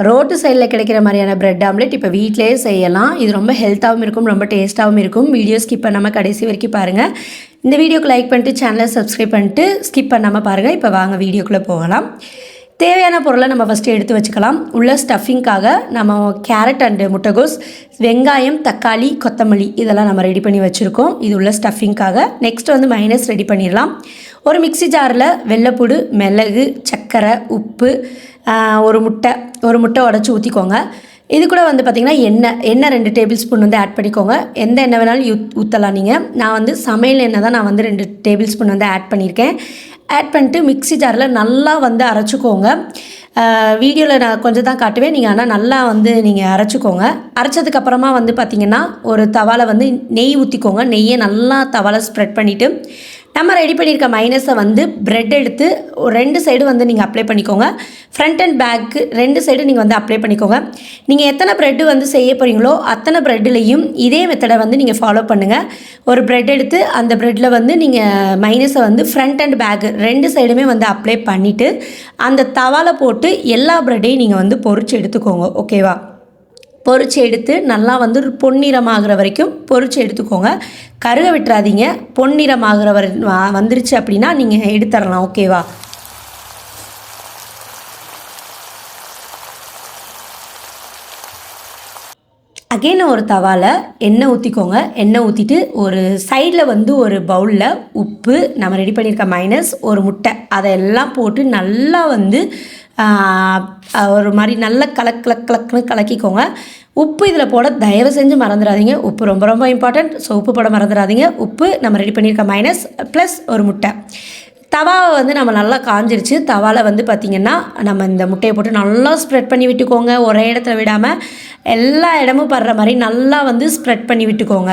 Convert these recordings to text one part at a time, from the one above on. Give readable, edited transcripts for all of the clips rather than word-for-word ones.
Road சைடில் கிடைக்கிற மாதிரியான பிரெட் ஆம்லெட் இப்போ வீட்டிலேயே செய்யலாம். இது ரொம்ப ஹெல்த்தாகவும் இருக்கும், ரொம்ப டேஸ்ட்டாகவும் இருக்கும். வீடியோ ஸ்கிப் பண்ணாமல் கடைசி வரைக்கும் பாருங்கள். இந்த வீடியோக்கு லைக் பண்ணிட்டு சேனலை சப்ஸ்கிரைப் பண்ணிட்டு ஸ்கிப் பண்ணாமல் பாருங்கள். இப்போ வாங்க வீடியோக்குள்ளே போகலாம். தேவையான பொருளை நம்ம ஃபஸ்ட்டு எடுத்து வச்சுக்கலாம். உள்ள ஸ்டஃபிங்காக நம்ம கேரட் அண்டு முட்டைகோஸ், வெங்காயம், தக்காளி, கொத்தமல்லி இதெல்லாம் நம்ம ரெடி பண்ணி வச்சுருக்கோம். இது உள்ள ஸ்டஃபிங்காக. நெக்ஸ்ட் வந்து மைனஸ் ரெடி பண்ணிடலாம். ஒரு மிக்சி ஜாரில் வெள்ளைப்பூடு, மிளகு, சர்க்கரை, உப்பு, ஒரு முட்டை உடச்சி ஊற்றிக்கோங்க. இது கூட வந்து பார்த்திங்கன்னா எண்ணெய் 2 டேபிள் ஸ்பூன் வந்து ஆட் பண்ணிக்கோங்க. எந்த எண்ணெய் வேணாலும் ஊற்றலாம் நீங்கள். நான் வந்து சமையல் எண்ணெய் தான் நான் வந்து 2 டேபிள் ஸ்பூன் வந்து ஆட் பண்ணியிருக்கேன். ஆட் பண்ணிட்டு மிக்சி ஜாரில் நல்லா வந்து அரைச்சிக்கோங்க. வீடியோவில் நான் கொஞ்சம் தான் காட்டுவேன், நீங்கள் ஆனால் நல்லா வந்து நீங்கள் அரைச்சிக்கோங்க. அரைச்சதுக்கப்புறமா வந்து பார்த்திங்கன்னா ஒரு தவாவில் வந்து நெய் ஊற்றிக்கோங்க. நெய்யை நல்லா தவாவில் ஸ்ப்ரெட் பண்ணிவிட்டு நம்ம ரெடி பண்ணியிருக்க மைனஸை வந்து ப்ரெட் எடுத்து 2 சைடு வந்து நீங்கள் அப்ளை பண்ணிக்கோங்க. ஃப்ரண்ட் அண்ட் பேக்கு 2 சைடு நீங்கள் வந்து அப்ளை பண்ணிக்கோங்க. நீங்கள் எத்தனை ப்ரெட்டு வந்து செய்ய போகிறீங்களோ அத்தனை ப்ரெட்டுலேயும் இதே மெத்தடை வந்து நீங்கள் ஃபாலோ பண்ணுங்கள். ஒரு ப்ரெட் எடுத்து அந்த ப்ரெட்டில் வந்து நீங்கள் மைனஸை வந்து ஃப்ரண்ட் அண்ட் பேக்கு 2 சைடுமே வந்து அப்ளை பண்ணிவிட்டு அந்த தவாவில் போட்டு எல்லா ப்ரெட்டையும் நீங்கள் வந்து பொரிச்சு எடுத்துக்கோங்க. ஓகேவா? பொரிச்சு எடுத்து நல்லா வந்து பொன்னிறமாகிற வரைக்கும் பொரிச்சு எடுத்துக்கோங்க. கருக விட்டுறாதீங்க. பொன்னிறமாகிற வந்துருச்சு அப்படின்னா நீங்கள் எடுத்துடலாம். ஓகேவா? அகைன் ஒரு தவாவில் எண்ணெய் ஊற்றிக்கோங்க. எண்ணெய் ஊற்றிட்டு ஒரு சைடில் வந்து ஒரு பவுலில் உப்பு, நம்ம ரெடி பண்ணியிருக்க மைனஸ், ஒரு முட்டை அதெல்லாம் போட்டு நல்லா வந்து ஒரு மாதிரி நல்லா கலக்குன்னு கலக்கிக்கோங்க. உப்பு இதில் போட தயவு செஞ்சு மறந்துடாதீங்க. உப்பு ரொம்ப ரொம்ப இம்பார்ட்டண்ட். ஸோ உப்பு போட மறந்துடாதீங்க. உப்பு, நம்ம ரெடி பண்ணியிருக்க மைனஸ் ப்ளஸ் ஒரு முட்டை. தவாவை வந்து நம்ம நல்லா காஞ்சிருச்சு. தவாவில் வந்து பார்த்திங்கன்னா நம்ம இந்த முட்டையை போட்டு நல்லா ஸ்ப்ரெட் பண்ணி விட்டுக்கோங்க. ஒரே இடத்துல விடாமல் எல்லா இடமும் படுற மாதிரி நல்லா வந்து ஸ்ப்ரெட் பண்ணி விட்டுக்கோங்க.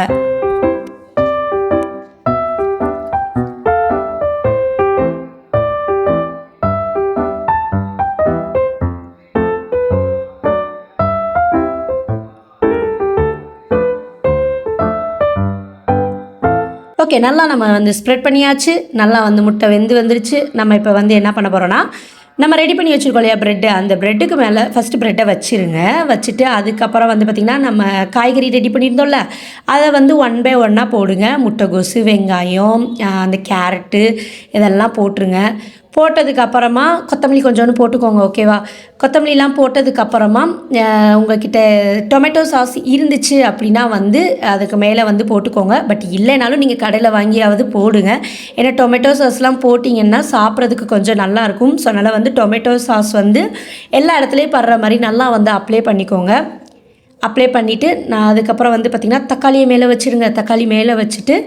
ஓகே, நல்லா நம்ம வந்து ஸ்ப்ரெட் பண்ணியாச்சு. நல்லா வந்து முட்டை வந்துருச்சு. நம்ம இப்போ வந்து என்ன பண்ண போகிறோன்னா, நம்ம ரெடி பண்ணி வச்சுருக்கோம் இல்லையா ப்ரெட்டு, அந்த ப்ரெட்டுக்கு மேலே ஃபஸ்ட்டு ப்ரெட்டை வச்சுருங்க. வச்சுட்டு அதுக்கப்புறம் வந்து பார்த்திங்கன்னா நம்ம காய்கறி ரெடி பண்ணியிருந்தோம்ல அதை வந்து 1 பை 1 போடுங்க. முட்டைகோஸு, வெங்காயம், அந்த கேரட்டு இதெல்லாம் போட்டுருங்க. போட்டதுக்கப்புறமா கொத்தமல்லி கொஞ்சோன்னு போட்டுக்கோங்க. ஓகேவா? கொத்தமல்லிலாம் போட்டதுக்கப்புறமா உங்கள்கிட்ட டொமேட்டோ சாஸ் இருந்துச்சு அப்படின்னா வந்து அதுக்கு மேலே வந்து போட்டுக்கோங்க. பட் இல்லைனாலும் நீங்கள் கடையில் வாங்கியாவது போடுங்க. ஏன்னா டொமேட்டோ சாஸ்லாம் போட்டிங்கன்னா சாப்பிட்றதுக்கு கொஞ்சம் நல்லாயிருக்கும். ஸோ அதனால் வந்து டொமேட்டோ சாஸ் வந்து எல்லா இடத்துலையும் படுற மாதிரி நல்லா வந்து அப்ளை பண்ணிக்கோங்க. அப்ளை பண்ணிவிட்டு நான் அதுக்கப்புறம் வந்து பார்த்திங்கன்னா தக்காளியை மேலே வச்சுருங்க. தக்காளி மேலே வச்சுட்டு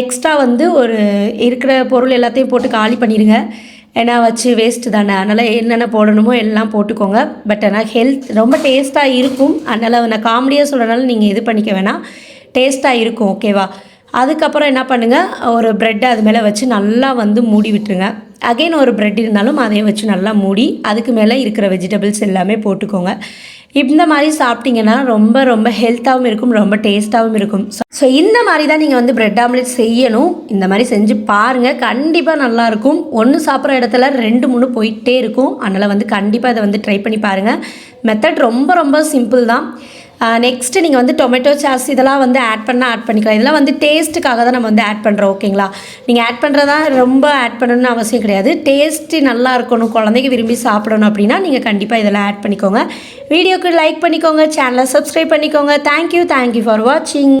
எக்ஸ்ட்ரா வந்து ஒரு இருக்கிற பொருள் எல்லாத்தையும் போட்டு காலி பண்ணிடுங்க. ஏன்னா வச்சு வேஸ்ட்டு தானே. அதனால் என்னென்ன போடணுமோ எல்லாம் போட்டுக்கோங்க. பட் ஆனால் ஹெல்த் ரொம்ப டேஸ்ட்டாக இருக்கும். அதனால் நான் காமெடியாக சொல்கிறனால நீங்கள் இது பண்ணிக்க வேணாம், டேஸ்ட்டாக இருக்கும். ஓகேவா? அதுக்கப்புறம் என்ன பண்ணுங்கள், ஒரு ப்ரெட்டை அது மேலே வச்சு நல்லா வந்து மூடி விட்டுருங்க. அகைன் ஒரு ப்ரெட் இருந்தாலும் அதையும் வச்சு நல்லா மூடி அதுக்கு மேலே இருக்கிற வெஜிடபிள்ஸ் எல்லாமே போட்டுக்கோங்க. இந்த மாதிரி சாப்பிட்டிங்கன்னா ரொம்ப ரொம்ப ஹெல்த்தாகவும் இருக்கும், ரொம்ப டேஸ்ட்டாகவும் இருக்கும். ஸோ இந்த மாதிரி தான் நீங்கள் வந்து ப்ரெட் ஆம்லெட் செய்யணும். இந்த மாதிரி செஞ்சு பாருங்கள், கண்டிப்பாக நல்லாயிருக்கும். ஒன்று சாப்பிட்ற இடத்துல 2 3 போயிட்டே இருக்கும். அதனால் வந்து கண்டிப்பாக இதை வந்து ட்ரை பண்ணி பாருங்கள். மெத்தட் ரொம்ப ரொம்ப சிம்பிள் தான். நெக்ஸ்ட்டு நீங்கள் வந்து டொமேட்டோ சாஸ் இதெல்லாம் வந்து ஆட் பண்ணிக்கலாம். இதெல்லாம் வந்து டேஸ்ட்டுக்காக தான் நம்ம வந்து ஆட் பண்ணுறோம். ஓகேங்களா? நீங்கள் ஆட் பண்ணுறதா ரொம்ப ஆட் பண்ணணும்னு அவசியம் கிடையாது. டேஸ்ட்டு நல்லா இருக்கணும், குழந்தைங்க விரும்பி சாப்பிடணும் அப்படின்னா நீங்கள் கண்டிப்பாக இதெல்லாம் ஆட் பண்ணிக்கோங்க. வீடியோக்கு லைக் பண்ணிக்கோங்க, சேனலை சப்ஸ்கிரைப் பண்ணிக்கோங்க. தேங்க்யூ ஃபார் வாட்சிங்.